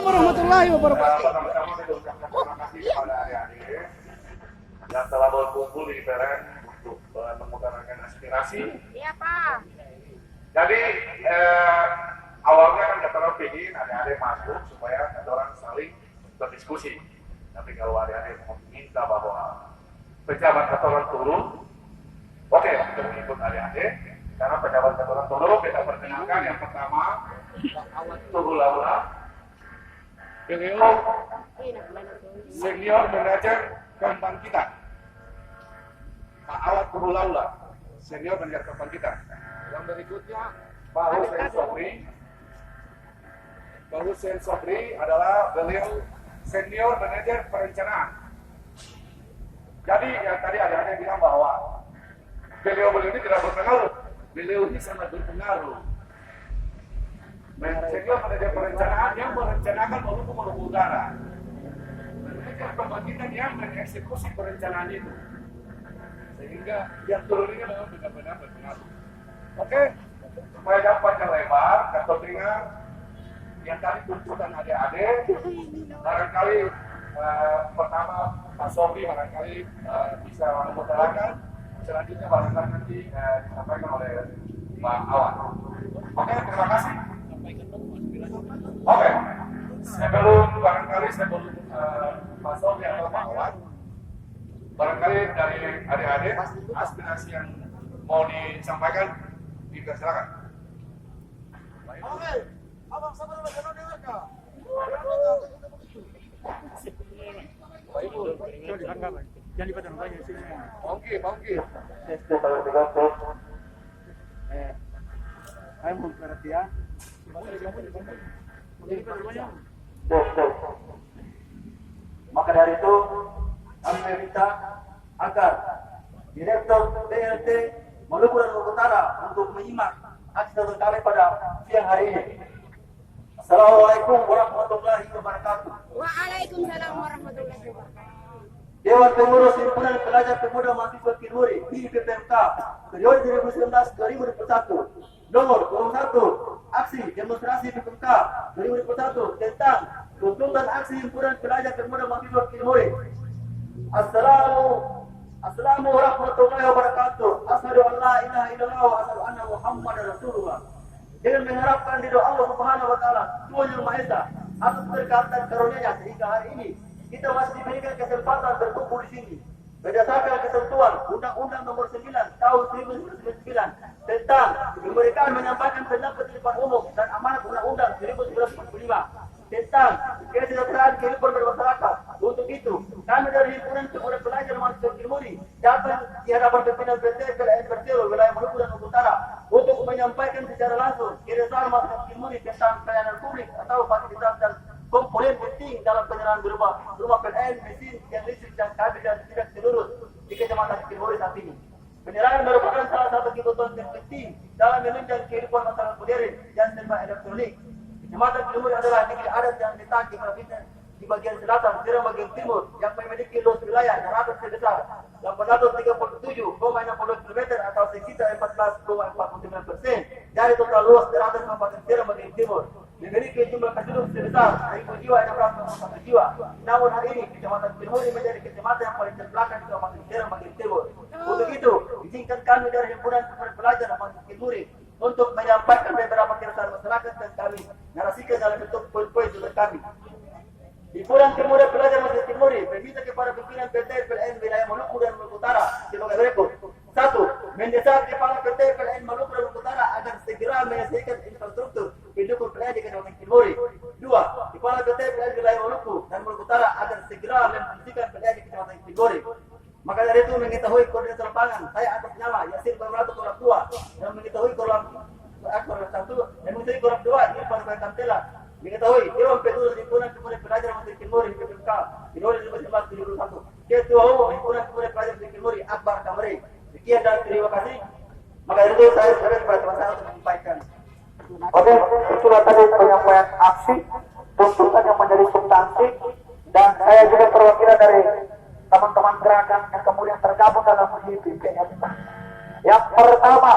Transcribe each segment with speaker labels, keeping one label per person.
Speaker 1: warahmatullahi wabarakatuh.
Speaker 2: Pertama-tama saya ucapkan terima kasih kepada adik-adik yang telah berkumpul di PLN untuk mengutarakan aspirasi.
Speaker 3: Iya, Pak.
Speaker 2: Jadi awalnya kan kata orang ingin adik-adik masuk supaya kata orang saling berdiskusi. Tapi kalau adik-adik meminta bahwa pejabat kata orang turun, oke, kita mengikut adik-adik. Karena pejabat kata orang turun, kita perkenalkan yang pertama Tugu Laura, beliau senior manajer Kebangkitan. Pak Awad Tugu Laura, senior manajer Kebangkitan. Yang berikutnya Pak Hussein Sobri. Pak Hussein Sobri adalah beliau senior manajer perencanaan. Jadi yang tadi ada bilang bahwa beliau ini tidak berpengaruh. Beliau ini sangat berpengaruh. Senior manajer perencanaan yang merencanakan Maluku Utara. Manajer Kebangkitan yang mengeksekusi perencanaan itu. Sehingga yang turun ini memang benar-benar berpengaruh. Oke, supaya jangan panjang lebar, atau dengar yang tadi tuntutan adik-adik, barangkali pertama Pak Sobri barangkali bisa mengutarakan, selanjutnya barangkali nanti disampaikan oleh Pak Awad. Oke, terima kasih. Oke, sebelum Pak Sobri atau Pak Awad, barangkali dari adik-adik aspirasi yang mau disampaikan, silakan.
Speaker 4: Oke, abang sabar jangan dengar kah?
Speaker 1: Jangan dipotong banyak sini.
Speaker 2: Oke.
Speaker 1: Saya mau perhatian.
Speaker 4: Maka dari itu kami meminta agar Direktur BLT Maluku dan Maluku Utara untuk menyimak aksi kami pada siang hari ini. Assalamualaikum warahmatullahi wabarakatuh.
Speaker 3: Waalaikumsalam warahmatullahi wabarakatuh.
Speaker 4: Dewan Pengurus Himpunan Pelajar Pemuda Mahasiswa Kinuri (HIPPMK) periode 2019-2021 nomor 21 aksi demonstrasi PMK 2021 tentang tuntutan aksi Himpunan Pelajar Pemuda Mahasiswa Kinuri. Assalamualaikum warahmatullahi wabarakatuh. Asyhadu an la ilaha illallah wa asyhadu anna Muhammadar Rasulullah. Dengan mengharapkan ridho Allah Subhanahu wa taala, Tuhan Yang Maha Esa, atas berkat dan karunia-Nya sehingga hari ini kita masih diberikan kesempatan berkumpul di sini berdasarkan ketentuan Undang-Undang Nomor 9 Tahun 1999 tentang kemerdekaan menyampaikan pendapat di depan umum dan amanat Undang-Undang 1945 tentang kesejahteraan kehidupan bermasyarakat. Untuk itu, kami dari Himpunan Pemuda Pelajar Mahasiswa Kinuri datang di hadapan pimpinan PT PLN Persero wilayah Maluku dan Maluku Utara untuk menyampaikan secara langsung keresahan mahasiswa Kinuri tentang pelayanan publik atau fasilitas dan komponen penting dalam penyerahan rumah PLN, mesin, yang listrik dan kabel dan tidak seluruh di Kecamatan Kinuri saat ini. Penyerahan merupakan salah satu kebutuhan terpenting dalam menunjang kehidupan masyarakat modern dan serba elektronik. Kecamatan Kinuri adalah negeri adat yang letak di provinsi di bagian selatan, serta bagian timur yang memiliki luas wilayah daratan sebesar 837,60 km atau sekitar 14,49% dari total luas daratan Kabupaten Serang bagian timur. Memiliki jumlah penduduk sebesar 1.000 jiwa 641 jiwa. Namun hari ini Kecamatan Kinuri menjadi kecamatan yang paling terbelakang di Kabupaten Serang bagian timur. Untuk itu, izinkan kami dari Himpunan Pemuda Pelajar Mahasiswa Kinuri untuk menyampaikan beberapa keresahan masyarakat dan kami narasikan dalam bentuk poin-poin tugas kami. Himpunan Pemuda Pelajar Mahasiswa Kinuri meminta kepada pimpinan PT PLN wilayah Maluku dan Maluku Utara sebagai berikut. 1. Mendesak Kepala PT PLN Maluku dan Maluku Utara agar segera menyelesaikan infrastruktur pendukung PLN di Kabupaten Kinuri. 2. Kepala PT PLN wilayah Maluku dan Maluku Utara agar segera memfungsikan PLN di Kabupaten Kinuri. Maka dari itu mengetahui koordinator lapangan, saya atas nama Yasir Korlato Korab 2 dan mengetahui Korab 1 dan mengetahui Korab 2 Irfan Kantela. Mengetahui Dewan Pengurus Himpunan Pemuda Pelajar Mahasiswa Kinuri (HIPPMK) periode 2019-2021. Ketua Umum Himpunan Pemuda Pelajar Mahasiswa Kinuri Akbar Kamri. Sekian dan terima kasih. Maka dari itu saya serahkan kepada teman-teman untuk menyampaikan.
Speaker 5: Oke, itulah tadi penyampaian aksi tuntutan yang menjadi substansi, dan saya juga perwakilan dari teman-teman gerakan yang kemudian tergabung dalam HIPPMK. Yang pertama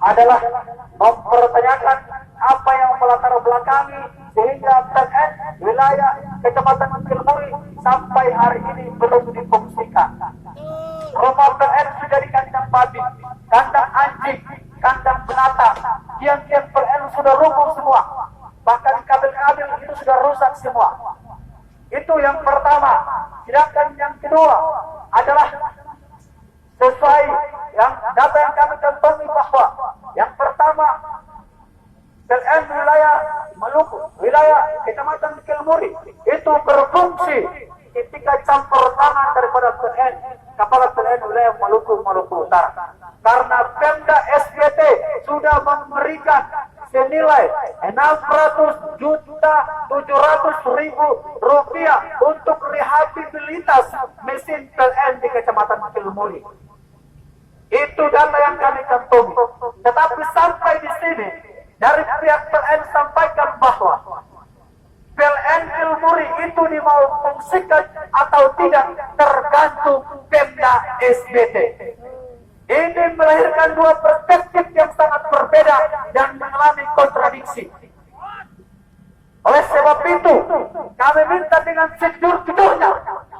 Speaker 5: adalah mempertanyakan apa yang melatar belakangi sehingga PLN wilayah wilayah Kecamatan Kilmuri sampai hari ini belum difungsikan. Rumah PLN sudah di kandang babi, kandang anjing, kandang binatang. Tiang-tiang PLN sudah rubuh semua. Bahkan kabel-kabel itu sudah rusak semua. Itu yang pertama. Sedangkan yang kedua adalah sesuai yang data yang kami kantongi bahwa yang pertama PLN wilayah Maluku, wilayah Kecamatan Kilmuri itu berfungsi ketika campur tangan daripada PLN, Kepala PLN wilayah Maluku Utara. Karena Pemda SBT sudah memberikan senilai 600.700.000 rupiah untuk rehabilitas mesin PLN di Kecamatan Kilmuri. Itu data yang kami kantongi. Tetapi sampai di sini dari pihak PLN sampaikan bahwa PLN Kilmuri itu dimau fungsikan atau tidak tergantung Pemda SBT. Ini melahirkan dua perspektif yang sangat berbeda dan mengalami kontradiksi. Oleh sebab itu, kami minta dengan sejujurnya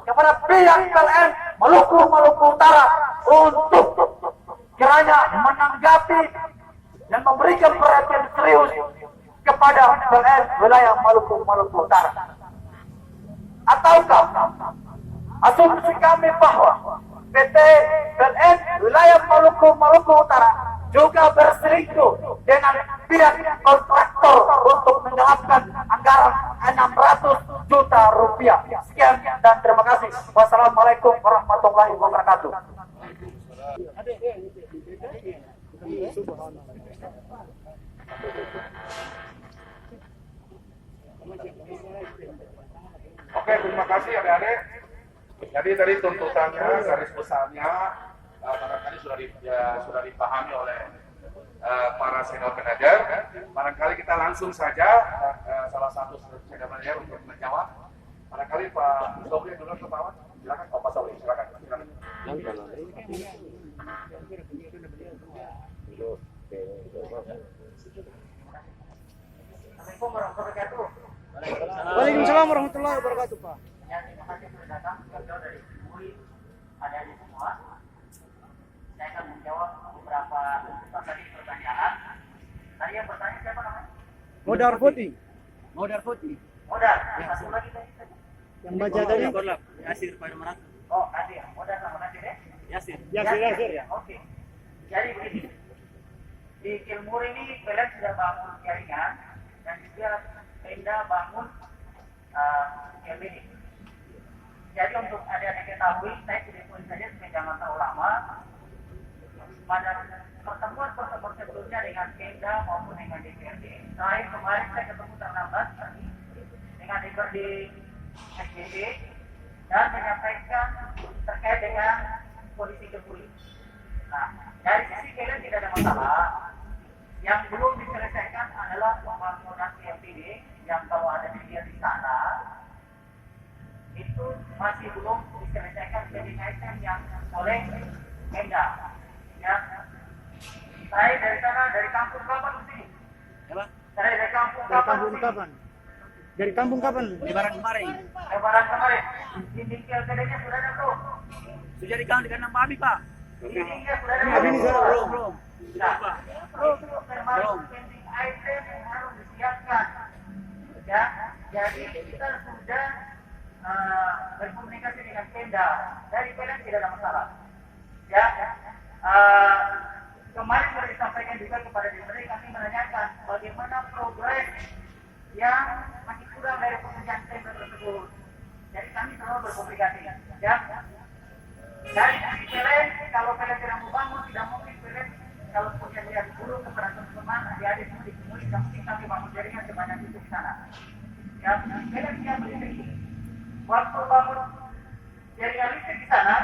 Speaker 5: kepada pihak PLN Maluku Utara untuk kiranya menanggapi dan memberikan perhatian serius kepada PLN wilayah Maluku Utara. Ataukah asumsi kami bahwa PT PLN wilayah Maluku Utara juga berselingkuh dengan pihak kontraktor untuk menyelapkan anggaran 600 juta rupiah. Sekian dan terima kasih. Wassalamualaikum warahmatullahi wabarakatuh.
Speaker 2: Oke, terima kasih adik-adik. Jadi tadi tuntutannya, garis besarnya barangkali sudah dipahami oleh para senior manager. Barangkali kita langsung saja salah satu senior manager untuk menjawab. Barangkali Pak Sobri dulu pertama. Silakan Pak Sobri, silakan.
Speaker 5: Assalamualaikum warahmatullahi wabarakatuh.
Speaker 1: Waalaikumsalam warahmatullahi wabarakatuh, Pak.
Speaker 5: Ya, terima kasih sudah datang jauh dari Kilmuri, adik-adik semua. Saya akan menjawab beberapa tadi pertanyaan. Tadi yang bertanya siapa namanya?
Speaker 1: Modar Putih.
Speaker 5: Modar. Satu lagi tadi.
Speaker 1: Yang baca tadi
Speaker 6: Yasir Pak Marat.
Speaker 5: Oh, Asir. Modar sama Asir ya?
Speaker 6: Yasir.
Speaker 1: Yasir ya.
Speaker 5: Oke. Jadi begini. Di Kilmuri ini PLN sudah bangun jaringan dan juga Pemda bangun ini. Jadi untuk adik-adik ketahui, saya tidak pun saja supaya jangan terlalu lama. Pada pertemuan sebelumnya dengan Pemda maupun dengan DPRD, terakhir kemarin saya ketemu terlambat dengan DPRD SBT dan menyampaikan terkait dengan kondisi Kilmuri. Nah, dari sisi PLN tidak ada masalah. Yang belum diselesaikan adalah pembangunan CMPD yang kalau ada media di sana itu masih belum diselesaikan dinaikkan yang oleh Pemda. Ya, saya dari sana dari kampung kapan ke sini?
Speaker 6: Apa?
Speaker 5: Saya dari kampung
Speaker 1: Dari
Speaker 5: kapan?
Speaker 1: kampung kapan? Dari kampung kapan?
Speaker 6: Lebaran kemarin.
Speaker 5: Lebaran kemarin. Dinding LKD-nya sudah ada belum?
Speaker 6: Sudah di kandang babi, Pak.
Speaker 5: Dindingnya sudah ada
Speaker 1: Habis ini sudah
Speaker 6: Belum.
Speaker 5: Nah,
Speaker 6: Pak.
Speaker 5: itu termasuk pending item yang harus disiapkan. Ya, jadi kita sudah berkomunikasi dengan Pemda. Dari PLN tidak ada masalah. Ya, kemarin sudah disampaikan juga kepada DPRD, kami menanyakan bagaimana progres yang masih kurang dari pekerjaan Pemda tersebut. Jadi kami selalu berkomunikasi. Ya, dari PLN kalau PLN tidak mau bangun, tidak mungkin PLN kalau punya lihat dulu kepada teman-teman adik-adik semua di Kilmuri, yang penting kami bangun jaringan sebanyak itu di sana. Ya, PLN siap listrik. Waktu bangun jaringan listrik di sana,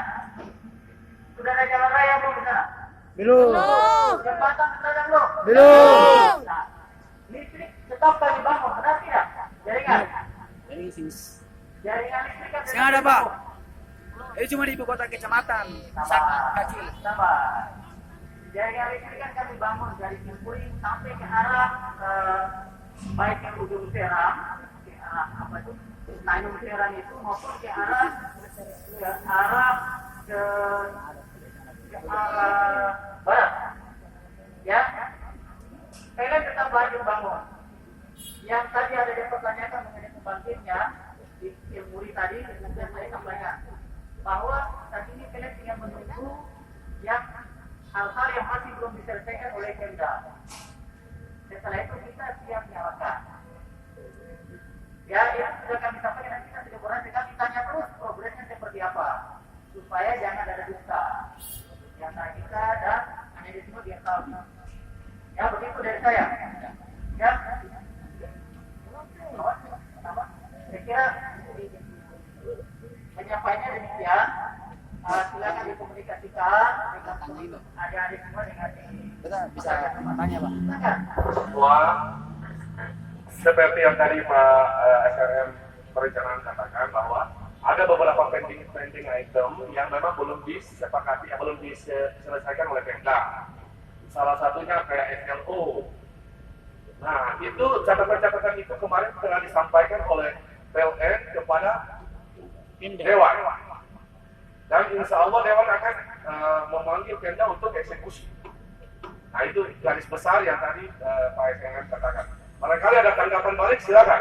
Speaker 5: sudah ada jalan raya belum di sana?
Speaker 1: Belum.
Speaker 5: Jembatan sudah ada belum?
Speaker 1: Belum.
Speaker 5: Nah, listrik tetap kami bangun, benar tidak? Jaringan. Jaringan listrik kan
Speaker 6: Sekarang ada, Pak. Itu cuma di ibu kota kecamatan. Sangat kecil.
Speaker 5: Sabar. Jaringan listrik kan kami bangun dari Kilmuri sampai ke arah baik yang ujung Seram, ke arah apa itu? Tanjung Peran itu maupun ke arah barat. Ya, PLN tetap lanjut bangun. Yang tadi ada dipertanyakan mengenai pembangkitnya di Muri tadi, kemudian saya sampaikan bahwa saat ini PLN tinggal menunggu yang hal-hal yang masih belum diselesaikan oleh Pemda. Setelah itu kita siap nyalakan. Ya, itu sudah kami sampaikan, nanti kita tidak pernah kami tanya terus progresnya seperti apa, supaya jangan ada dusta di antara kita dan hanya di sini dia tahu. Ya, begitu dari saya. Ya. Saya kira penyampaiannya demikian. Silakan dikomunikasikan dengan adik-adik semua dengan
Speaker 6: Kita bisa tanya, Pak.
Speaker 2: Semua seperti yang tadi Pak SRM perencanaan katakan bahwa ada beberapa pending item yang memang belum disepakati, belum diselesaikan oleh Pemda. Salah satunya kayak SLO. Nah, itu catatan-catatan itu kemarin telah disampaikan oleh PLN kepada Dewan. Dan insya Allah Dewan akan memanggil Pemda untuk eksekusi. Nah, itu garis besar yang tadi Pak SRM katakan. Barangkali ada tanggapan balik, silakan.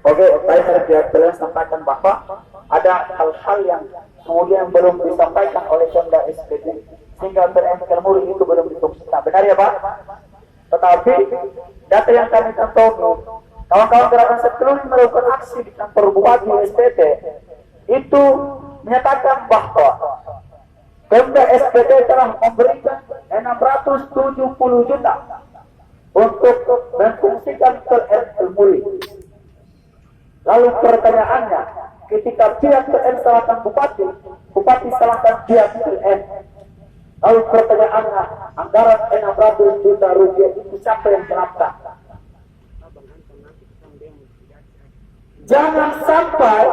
Speaker 5: Oke, tadi saya sudah sampaikan bahwa ada hal-hal yang kemudian belum disampaikan oleh Pemda SPD sehingga PLN Kelmuri itu belum difungsikan. Benar ya Pak? Tetapi data yang kami kantongi, kawan-kawan gerakan sekelumnya melakukan aksi di kantor Bupati SPT itu menyatakan bahwa Pemda SPT telah memberikan 670 juta untuk memfungsikan PLN Kelmuri. Lalu pertanyaannya, ketika pihak PLN salahkan Bupati, Bupati salahkan pihak PLN. Lalu pertanyaannya, anggaran 600 juta rupiah itu siapa yang kenapa? Jangan sampai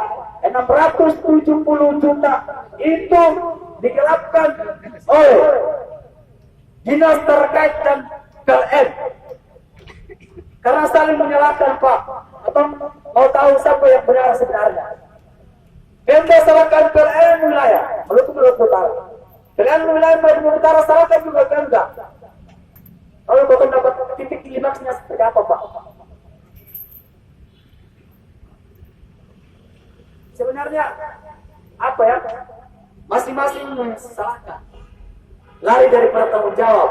Speaker 5: 670 juta itu digelapkan oleh dinas terkait dan PLN. Karena saling menyalahkan Pak. Atau mau tahu siapa yang benar sebenarnya? Pemda salahkan PLN wilayah Maluku Utara. PLN wilayah Maluku Utara salahkan juga Pemda. Lalu kau dapat titik klimaksnya seperti apa Pak? Sebenarnya apa ya? Masing-masing salahkan. Lari dari pertanggung jawab.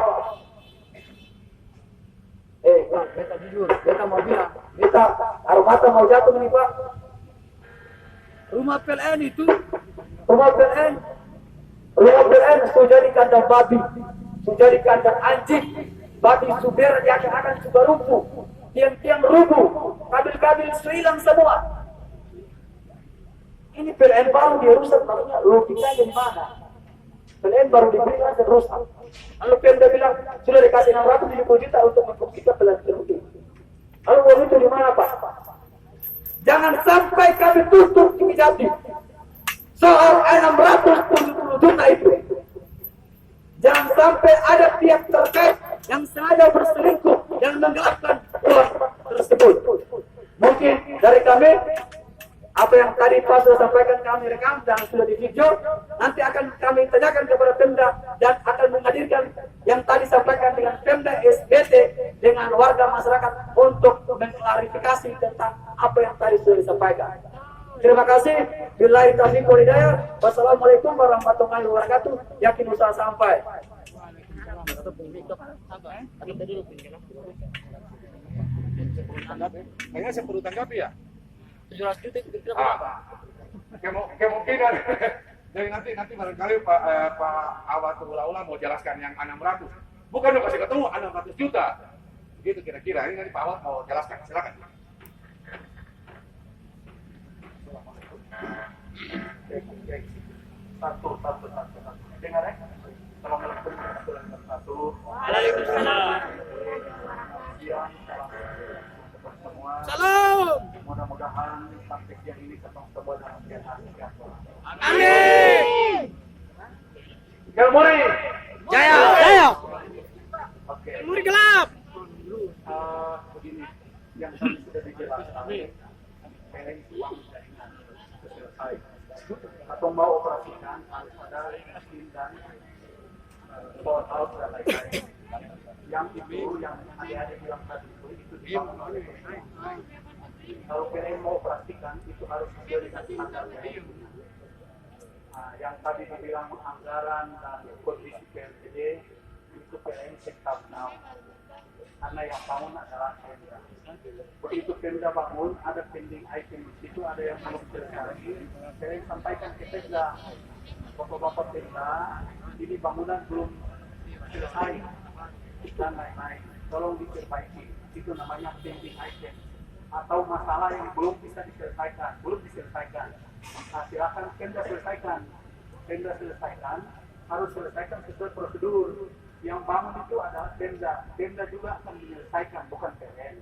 Speaker 5: Pak, beta jujur, beta mau bilang, beta air mata mau jatuh nih Pak.
Speaker 6: Rumah PLN itu
Speaker 5: Rumah PLN sudah jadi kandang babi, sudah jadi kandang anjing, babi suber yang akan juga rubuh, tiang-tiang rubuh, kabel-kabel hilang semua. Ini PLN baru dia rusak, makanya logikanya di mana? PLN baru diberi langsung rusak. Lalu Pemda bilang sudah dikasih 670 juta untuk memfungsikan PLN Kelmuri. Lalu uang itu di mana Pak? Jangan sampai kami tutup di Jati soal 670 juta itu. Jangan sampai ada pihak terkait yang sengaja berselingkuh dan menggelapkan uang tersebut. Mungkin dari kami apa yang tadi Pak sudah sampaikan kami rekam dan sudah di video, nanti akan kami tanyakan kepada Pemda dan akan menghadirkan yang tadi sampaikan dengan Pemda SBT dengan warga masyarakat untuk mengklarifikasi tentang apa yang tadi sudah disampaikan. Terima kasih. Billahi taufiq wal hidayah. Wassalamualaikum warahmatullahi wabarakatuh. Yakin usaha sampai.
Speaker 2: Kayaknya saya perlu tanggapi ya.
Speaker 6: 17 juta itu kira
Speaker 2: Kemungkinan jadi nanti barangkali Pak Awatul Ula mau jelaskan yang 600. Bukan dong kasih ketemu 600 juta. Begitu kira-kira. Ini nanti Pak Awat mau jelaskan. Silakan.
Speaker 4: Satu. Dengar ya? Assalamualaikum warahmatullahi wabarakatuh.
Speaker 6: Waalaikumsalam.
Speaker 4: Semua.
Speaker 6: Salam.
Speaker 4: Mudah-mudahan praktik yang ini ketemu semua dalam keadaan sejahtera.
Speaker 6: Amin.
Speaker 2: Kelmuri.
Speaker 6: Jaya.
Speaker 4: Oke.
Speaker 6: Kelmuri gelap.
Speaker 4: Begini. yang tadi sudah dijelaskan. PLN uang jaringan selesai. Atau mau operasikan harus ada izin dan soal out dan lain-lain. Yang itu yang adik-adik bilang tadi itu dibangun oleh PLN. Kalau PLN mau operasikan itu harus sesuai dengan standarnya. Yang tadi dibilang anggaran dan kondisi PLTD itu PLN tetap now. Karena yang bangun adalah Pemda. Begitu Pemda bangun, ada pending item di situ, ada yang belum selesai. PLN sampaikan ke Pemda, bapak-bapak Pemda, ini bangunan belum selesai dan lain-lain. Tolong diperbaiki. Itu namanya pending item. Atau masalah yang belum bisa diselesaikan, silakan Pemda selesaikan. Pemda selesaikan, harus selesaikan sesuai prosedur. Yang bangun itu adalah Pemda. Pemda juga akan menyelesaikan, bukan PLN.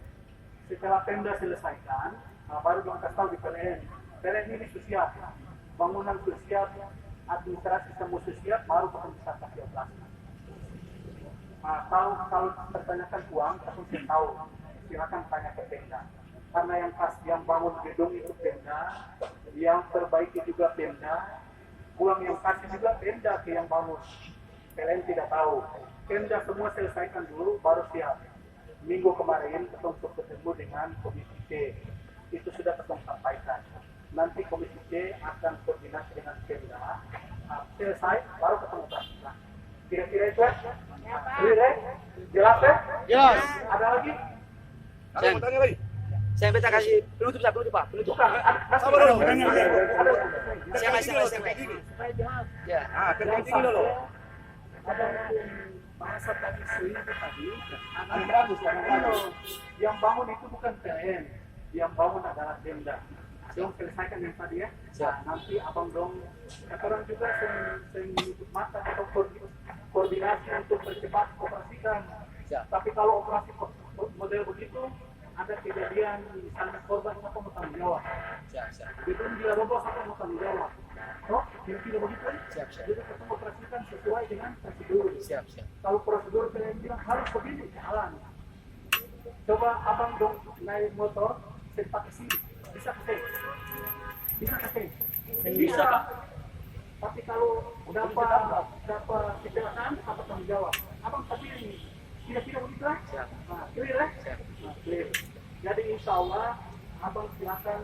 Speaker 4: Setelah Pemda selesaikan, baru dong kasih tahu di PLN. PLN ini sudah siap, bangunan sudah siap, administrasi semua sudah siap, baru akan bisa kasih operasi. Kalau tertanyakan uang, aku tidak tahu. Silakan tanya ke Pemda. Karena yang bangun gedung itu Pemda, yang perbaiki juga Pemda, uang yang kasih juga Pemda ke yang bangun. PLN tidak tahu. Pemda semua selesaikan dulu, baru siap. Minggu kemarin ketemu dengan Komisi C. Itu sudah ketemu sampaikan. Nanti Komisi C akan koordinasi dengan Pemda. Selesai, baru ketemu operasikan. Kira-kira itu ya? Clear, jelas ya?
Speaker 6: Jelas.
Speaker 4: Ada lagi?
Speaker 2: Ada mau tanya lagi?
Speaker 6: Saya minta kasih penutup Pak. Penutup.
Speaker 2: Sabar dulu.
Speaker 6: Saya kasih. Ya.
Speaker 2: Tergantung dulu.
Speaker 4: Ada bahasa tadi itu tadi ada bagus kan? Yang bangun itu bukan PLN, yang bangun adalah Pemda. Dong selesaikan yang tadi ya. Nanti abang dong, orang juga menutup mata atau koordinasi untuk percepat operasikan. Tapi kalau operasi model begitu ada kejadian misalnya korban apa mau tanggung jawab. Gedung dia roboh apa mau tanggung jawab. Tidak begitu. Jadi kita operasikan sesuai dengan prosedur. Kalau prosedur PLN bilang harus begini, jalan. Coba abang dong naik motor, sempat ke sini, bisa ke sini. Bisa. Tapi kalau dapat kecelakaan, apa tanggung jawab? Abang tapi ini kira-kira begitu lah. Clear ya? Clear. Jadi insya Allah abang silakan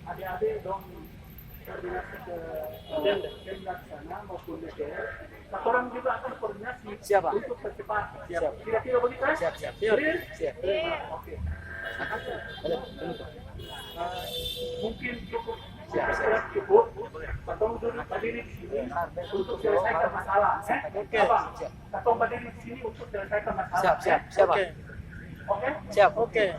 Speaker 4: adik-adik dong koordinasi ke Pemda sana maupun DPR. Orang juga akan koordinasi untuk percepat. Kira-kira begitu ya? Siap. Clear? Oke. Mungkin cukup. Cukup. Katong duduk berdiri di sini untuk selesaikan masalah. Katong berdiri di sini untuk selesaikan masalah.
Speaker 6: Siap.
Speaker 4: Oke?
Speaker 6: Siap.
Speaker 4: Oke.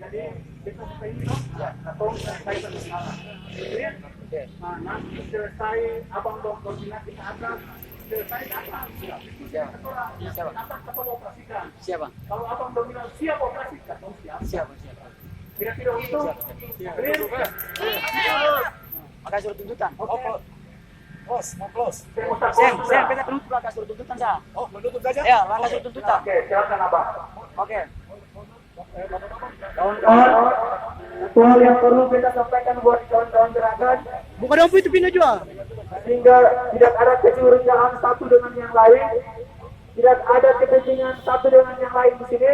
Speaker 4: Jadi kita seperti ini dong. Katong selesaikan masalah. Clear? Nah, nanti selesai abang dong koordinasi ke atas. Selesai ke atas. Siap. Atas katong operasikan.
Speaker 6: Siap.
Speaker 4: Kalau abang dong bilang siap operasi, katong siap. Kira-kira itu? Clear?
Speaker 6: Makasih suruh tuntutan.
Speaker 2: Mau close.
Speaker 6: Saya minta penutup lah suruh tuntutan saya.
Speaker 2: Oh, menutup saja?
Speaker 6: Ya, langkah suruh tuntutan.
Speaker 4: Oke, silakan abang.
Speaker 6: Oke.
Speaker 4: Kawan-kawan, satu hal yang perlu kita sampaikan buat kawan-kawan gerakan,
Speaker 6: Buka dompu itu pindah juga.
Speaker 4: sehingga tidak ada kecurigaan satu dengan yang lain, tidak ada kepentingan satu dengan yang lain di sini,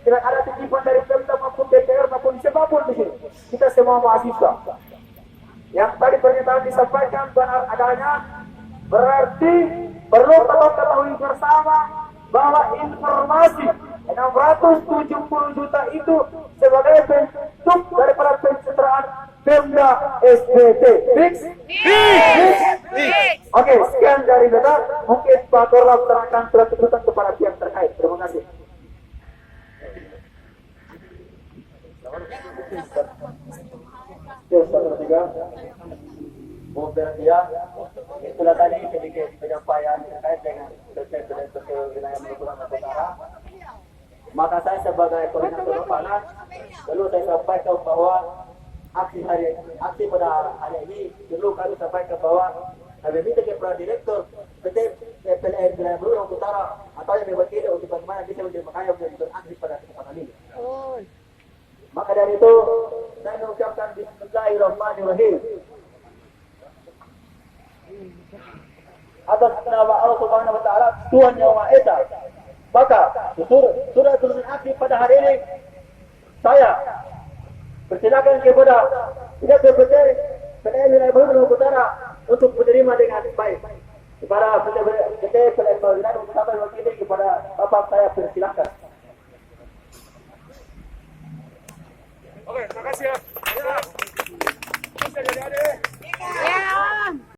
Speaker 4: tidak ada titipan dari Pemda maupun DPR maupun siapapun di sini. Kita semua mahasiswa. Yang tadi pernyataan disampaikan benar adanya, berarti perlu kita ketahui bersama bahwa informasi 670 juta itu sebagai bentuk daripada pencitraan Pemda SBT. Fix? Oke, sekian dari beta. Mungkin Pak Korlap terangkan surat tuntutan kepada pihak terkait. Terima kasih. Tiga. Dia itulah tadi sedikit penyampaian terkait dengan wilayah Maluku Utara. Maka saya sebagai koordinator Panas perlu saya sampaikan bahwa aksi pada hari ini perlu kami sampaikan bahwa kami minta kepada direktur PT PLN wilayah Maluku Utara atau yang diwakili untuk bagaimana bisa menjadi makanya menjadi beraksi pada kesempatan ini.
Speaker 5: Maka dari itu saya mengucapkan Bismillahirrahmanirrahim. Atas nama Allah Subhanahu wa taala, Tuhan yang Maha Esa. Maka sudah turun aktif pada hari ini saya persilakan kepada tidak terpercaya PDAM Wilayah Maluku Utara untuk menerima dengan baik. Kepada PDAM Wilayah Maluku Utara wakili kepada Bapak saya persilakan.
Speaker 2: Oke, terima kasih ya. Ya. Bisa jadi adik.